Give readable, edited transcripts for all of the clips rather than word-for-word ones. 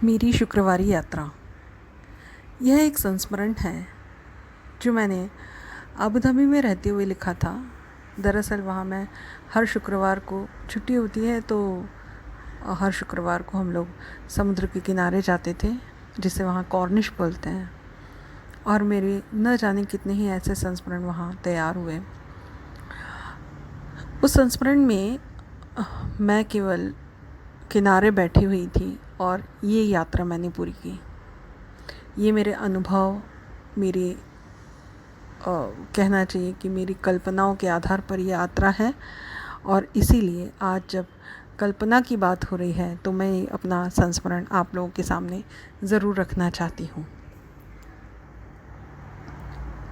मेरी शुक्रवारी यात्रा। यह एक संस्मरण है जो मैंने अबू धाबी में रहते हुए लिखा था। दरअसल वहाँ मैं हर शुक्रवार को छुट्टी होती है, तो हर शुक्रवार को हम लोग समुद्र के किनारे जाते थे, जिसे वहाँ कॉर्निश बोलते हैं। और मेरे न जाने कितने ही ऐसे संस्मरण वहाँ तैयार हुए। उस संस्मरण में मैं केवल किनारे बैठी हुई थी और ये यात्रा मैंने पूरी की। ये मेरे अनुभव, मेरे कहना चाहिए कि मेरी कल्पनाओं के आधार पर ये यात्रा है। और इसीलिए आज जब कल्पना की बात हो रही है तो मैं अपना संस्मरण आप लोगों के सामने ज़रूर रखना चाहती हूँ।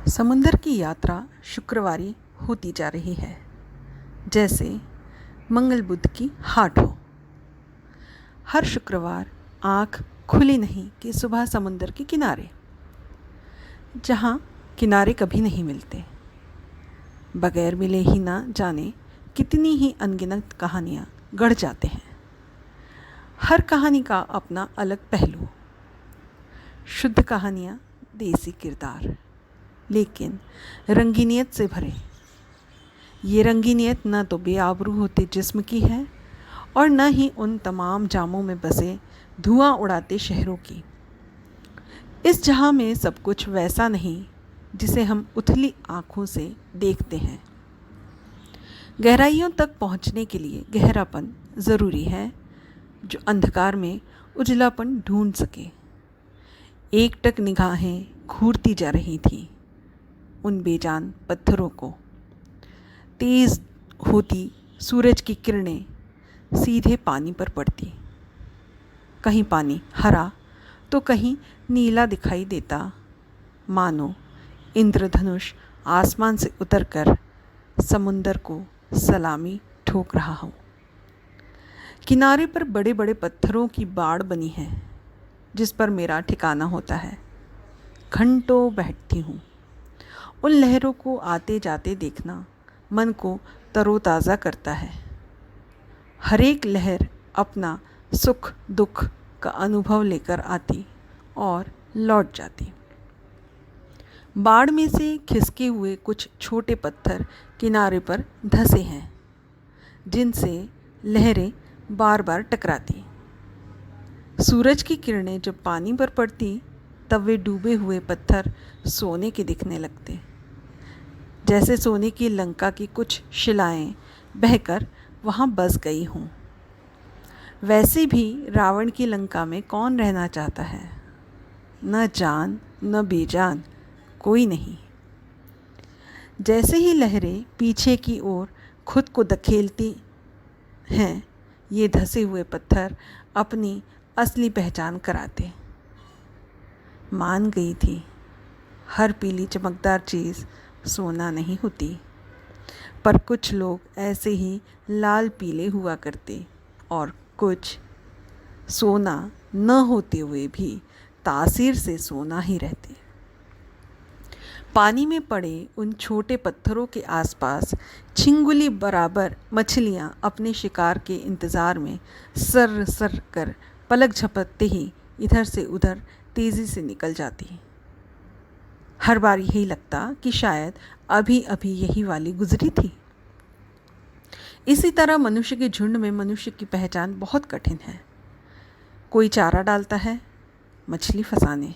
समुंदर की यात्रा शुक्रवारी होती जा रही है, जैसे मंगल बुध की हाट हो। हर शुक्रवार आँख खुली नहीं कि सुबह समुंदर के किनारे, जहाँ किनारे कभी नहीं मिलते, बगैर मिले ही ना जाने कितनी ही अनगिनत कहानियाँ गढ़ जाते हैं। हर कहानी का अपना अलग पहलू, शुद्ध कहानियाँ, देसी किरदार, लेकिन रंगीनियत से भरे। ये रंगीनियत न तो बेआबरू होते जिस्म की है और न ही उन तमाम जामों में बसे धुआं उड़ाते शहरों की। इस जहां में सब कुछ वैसा नहीं जिसे हम उथली आँखों से देखते हैं। गहराइयों तक पहुंचने के लिए गहरापन ज़रूरी है, जो अंधकार में उजलापन ढूंढ सके। एकटक निगाहें घूरती जा रही थीं उन बेजान पत्थरों को। तेज़ होती सूरज की किरणें सीधे पानी पर पड़ती। कहीं पानी हरा तो कहीं नीला दिखाई देता, मानो इंद्रधनुष आसमान से उतरकर समुंदर को सलामी ठोक रहा हो। किनारे पर बड़े बड़े पत्थरों की बाड़ बनी है, जिस पर मेरा ठिकाना होता है। घंटों बैठती हूँ। उन लहरों को आते जाते देखना मन को तरोताज़ा करता है। हर एक लहर अपना सुख दुख का अनुभव लेकर आती और लौट जाती। बाढ़ में से खिसके हुए कुछ छोटे पत्थर किनारे पर धंसे हैं, जिनसे लहरें बार बार टकराती। सूरज की किरणें जब पानी पर पड़ती तब वे डूबे हुए पत्थर सोने के दिखने लगते, जैसे सोने की लंका की कुछ शिलाएं बहकर वहाँ बस गई हों। वैसे भी रावण की लंका में कौन रहना चाहता है? न जान न बेजान कोई नहीं। जैसे ही लहरें पीछे की ओर खुद को धकेलती हैं, ये धंसे हुए पत्थर अपनी असली पहचान कराते। मान गई थी, हर पीली चमकदार चीज़ सोना नहीं होती, पर कुछ लोग ऐसे ही लाल पीले हुआ करते और कुछ सोना न होते हुए भी तासीर से सोना ही रहते। पानी में पड़े उन छोटे पत्थरों के आसपास छिंगुली बराबर मछलियाँ अपने शिकार के इंतज़ार में सर सर कर पलक झपकते ही इधर से उधर तेज़ी से निकल जाती। हर बार यही लगता कि शायद अभी अभी यही वाली गुजरी थी। इसी तरह मनुष्य के झुंड में मनुष्य की पहचान बहुत कठिन है। कोई चारा डालता है मछली फंसाने।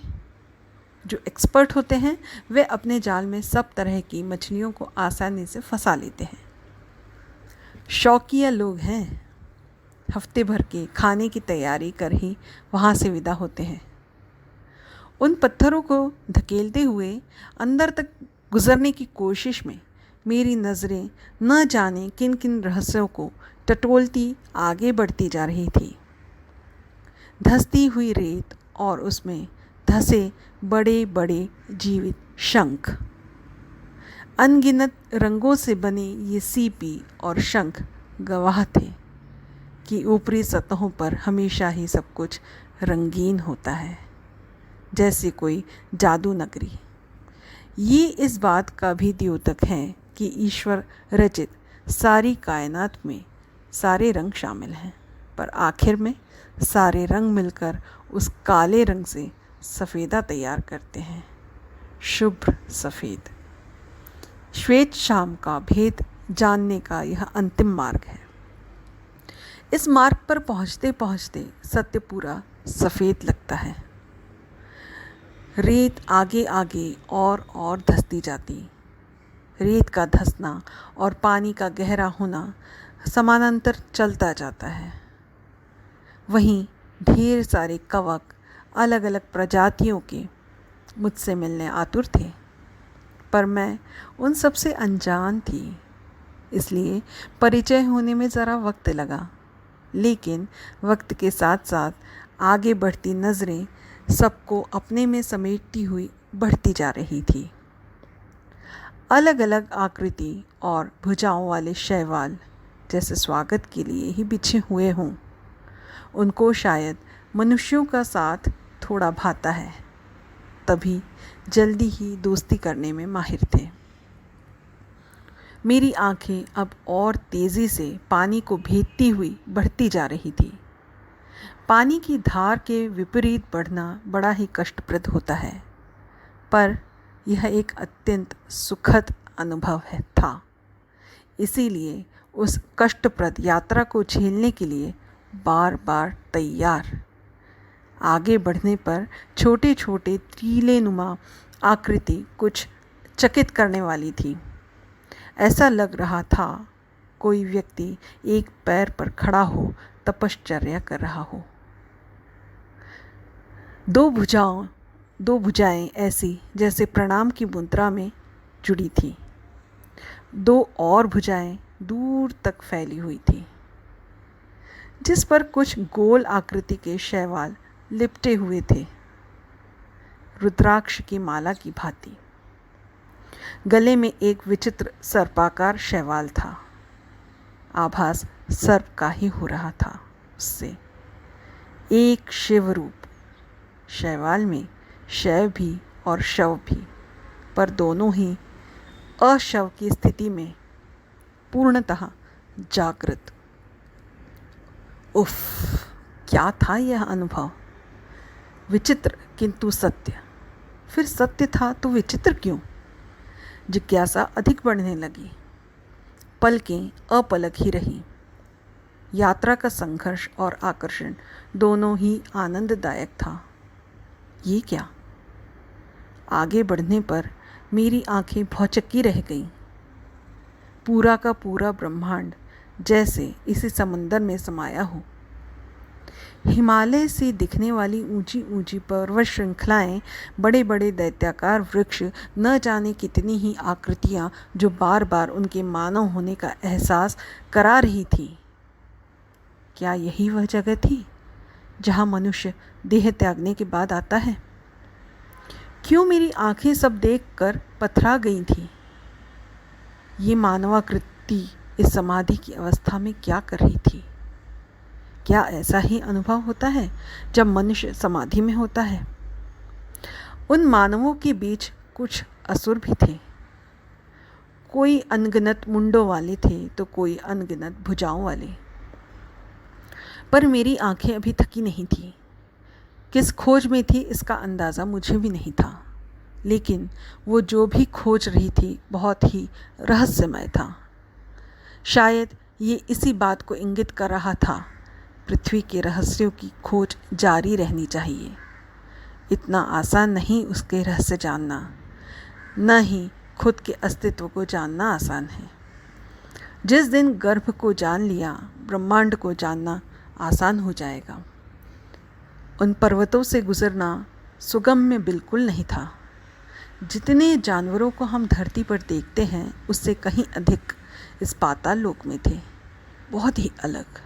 जो एक्सपर्ट होते हैं वे अपने जाल में सब तरह की मछलियों को आसानी से फंसा लेते हैं। शौकिया लोग हैं, हफ्ते भर के खाने की तैयारी कर ही वहाँ से विदा होते हैं। उन पत्थरों को धकेलते हुए अंदर तक गुजरने की कोशिश में मेरी नज़रें न जाने किन किन रहस्यों को टटोलती आगे बढ़ती जा रही थी। धंसती हुई रेत और उसमें धंसे बड़े बड़े जीवित शंख। अनगिनत रंगों से बने ये सीपी और शंख गवाह थे कि ऊपरी सतहों पर हमेशा ही सब कुछ रंगीन होता है, जैसे कोई जादू नगरी। ये इस बात का भी द्योतक है कि ईश्वर रचित सारी कायनात में सारे रंग शामिल हैं, पर आखिर में सारे रंग मिलकर उस काले रंग से सफ़ेदा तैयार करते हैं, शुभ्र सफ़ेद। श्वेत शाम का भेद जानने का यह अंतिम मार्ग है। इस मार्ग पर पहुँचते पहुँचते सत्य पूरा सफ़ेद लगता है। रेत आगे आगे और धंसती जाती। रेत का धंसना और पानी का गहरा होना समानांतर चलता जाता है। वहीं ढेर सारे कवक अलग अलग प्रजातियों के मुझसे मिलने आतुर थे, पर मैं उन सब से अनजान थी, इसलिए परिचय होने में ज़रा वक्त लगा। लेकिन वक्त के साथ साथ आगे बढ़ती नज़रें सबको अपने में समेटती हुई बढ़ती जा रही थी। अलग अलग आकृति और भुजाओं वाले शैवाल जैसे स्वागत के लिए ही बिछे हुए हों। उनको शायद मनुष्यों का साथ थोड़ा भाता है, तभी जल्दी ही दोस्ती करने में माहिर थे। मेरी आंखें अब और तेज़ी से पानी को भेदती हुई बढ़ती जा रही थी। पानी की धार के विपरीत बढ़ना बड़ा ही कष्टप्रद होता है, पर यह एक अत्यंत सुखद अनुभव था। इसीलिए उस कष्टप्रद यात्रा को झेलने के लिए बार बार तैयार। आगे बढ़ने पर छोटे छोटे तीलेनुमा आकृति कुछ चकित करने वाली थी। ऐसा लग रहा था कोई व्यक्ति एक पैर पर खड़ा हो तपश्चर्या कर रहा हो। दो भुजाएं ऐसी जैसे प्रणाम की मुद्रा में जुड़ी थी। दो और भुजाएं दूर तक फैली हुई थी, जिस पर कुछ गोल आकृति के शैवाल लिपटे हुए थे, रुद्राक्ष की माला की भांति। गले में एक विचित्र सर्पाकार शैवाल था। आभास सर्प का ही हो रहा था उससे। एक शिव रूप। शैवाल में शैव भी और शव भी, पर दोनों ही अशव की स्थिति में पूर्णतः जागृत। उफ, क्या था यह अनुभव! विचित्र किंतु सत्य। फिर सत्य था तो विचित्र क्यों? जिज्ञासा अधिक बढ़ने लगी। पलकें अपलक ही रही। यात्रा का संघर्ष और आकर्षण दोनों ही आनंददायक था। ये क्या? आगे बढ़ने पर मेरी आंखें भौचक्की रह गईं। पूरा का पूरा ब्रह्मांड जैसे इसी समंदर में समाया हो। हिमालय से दिखने वाली ऊंची ऊंची पर्वत श्रृंखलाएं, बड़े बड़े दैत्याकार वृक्ष, न जाने कितनी ही आकृतियां जो बार बार उनके मानव होने का एहसास करा रही थी। क्या यही वह जगह थी जहां मनुष्य देह त्यागने के बाद आता है? क्यों मेरी आंखें सब देखकर पथरा गई थी? ये मानवाकृति इस समाधि की अवस्था में क्या कर रही थी? क्या ऐसा ही अनुभव होता है जब मनुष्य समाधि में होता है? उन मानवों के बीच कुछ असुर भी थे। कोई अनगिनत मुंडों वाले थे तो कोई अनगिनत भुजाओं वाले। पर मेरी आंखें अभी थकी नहीं थी। किस खोज में थी इसका अंदाज़ा मुझे भी नहीं था, लेकिन वो जो भी खोज रही थी बहुत ही रहस्यमय था। शायद ये इसी बात को इंगित कर रहा था, पृथ्वी के रहस्यों की खोज जारी रहनी चाहिए। इतना आसान नहीं उसके रहस्य जानना, न ही खुद के अस्तित्व को जानना आसान है। जिस दिन गर्भ को जान लिया, ब्रह्मांड को जानना आसान हो जाएगा। उन पर्वतों से गुजरना सुगम्य बिल्कुल नहीं था। जितने जानवरों को हम धरती पर देखते हैं उससे कहीं अधिक इस पाताल लोक में थे, बहुत ही अलग।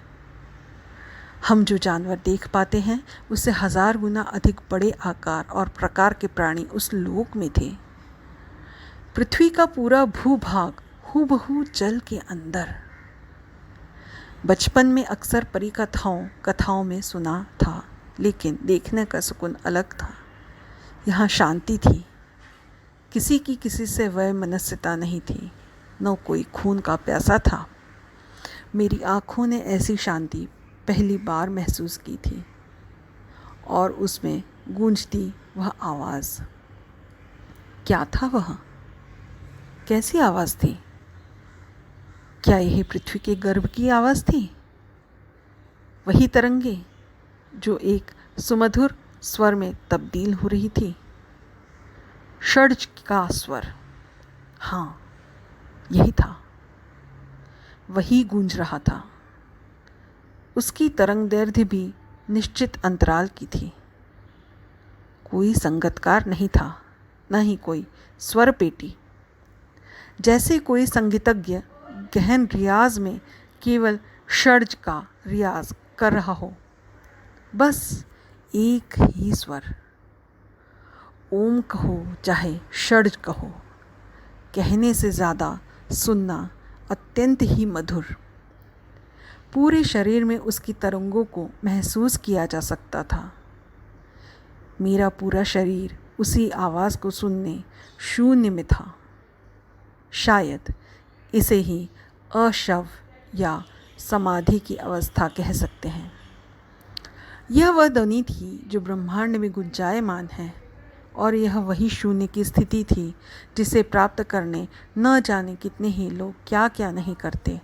हम जो जानवर देख पाते हैं उससे 1000 गुना अधिक बड़े आकार और प्रकार के प्राणी उस लोक में थे। पृथ्वी का पूरा भूभाग हूबहू जल के अंदर। बचपन में अक्सर परी कथाओं में सुना था, लेकिन देखने का सुकून अलग था। यहाँ शांति थी। किसी की किसी से वैमनस्यता नहीं थी, न कोई खून का प्यासा था। मेरी आँखों ने ऐसी शांति पहली बार महसूस की थी और उसमें गूंजती वह आवाज़। क्या था वह? कैसी आवाज़ थी? क्या यह पृथ्वी के गर्भ की आवाज़ थी? वही तरंगे जो एक सुमधुर स्वर में तब्दील हो रही थी। षड्ज का स्वर, हाँ यही था, वही गूंज रहा था। उसकी तरंग दैर्ध्य भी निश्चित अंतराल की थी। कोई संगतकार नहीं था, न ही कोई स्वर पेटी। जैसे कोई संगीतज्ञ गहन रियाज में केवल षड्ज का रियाज कर रहा हो। बस एक ही स्वर, ओम कहो चाहे षड्ज कहो, कहने से ज़्यादा सुनना अत्यंत ही मधुर। पूरे शरीर में उसकी तरंगों को महसूस किया जा सकता था। मेरा पूरा शरीर उसी आवाज़ को सुनने शून्य में था। शायद इसे ही अशव या समाधि की अवस्था कह सकते हैं। यह वह ध्वनि थी जो ब्रह्मांड में गुंजायमान है, और यह वही शून्य की स्थिति थी जिसे प्राप्त करने न जाने कितने ही लोग क्या क्या नहीं करते।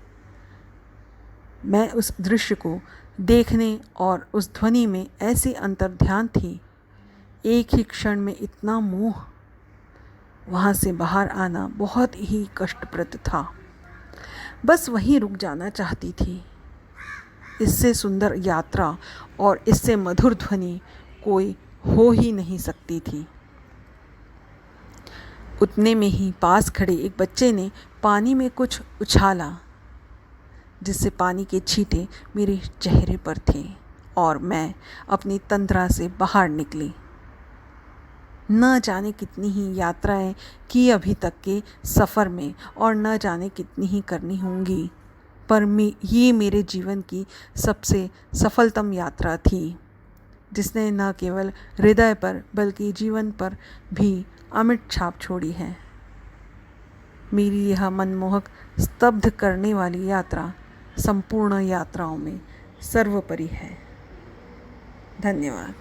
मैं उस दृश्य को देखने और उस ध्वनि में ऐसी अंतर्ध्यान थी, एक ही क्षण में इतना मोह। वहाँ से बाहर आना बहुत ही कष्टप्रद था। बस वहीं रुक जाना चाहती थी। इससे सुंदर यात्रा और इससे मधुर ध्वनि कोई हो ही नहीं सकती थी। उतने में ही पास खड़े एक बच्चे ने पानी में कुछ उछाला, जिससे पानी के छींटे मेरे चेहरे पर थे और मैं अपनी तंद्रा से बाहर निकली। न जाने कितनी ही यात्राएं की अभी तक के सफ़र में, और न जाने कितनी ही करनी होंगी, पर ये मेरे जीवन की सबसे सफलतम यात्रा थी, जिसने न केवल हृदय पर बल्कि जीवन पर भी अमिट छाप छोड़ी है। मेरी यह मनमोहक स्तब्ध करने वाली यात्रा संपूर्ण यात्राओं में सर्वोपरि है। धन्यवाद।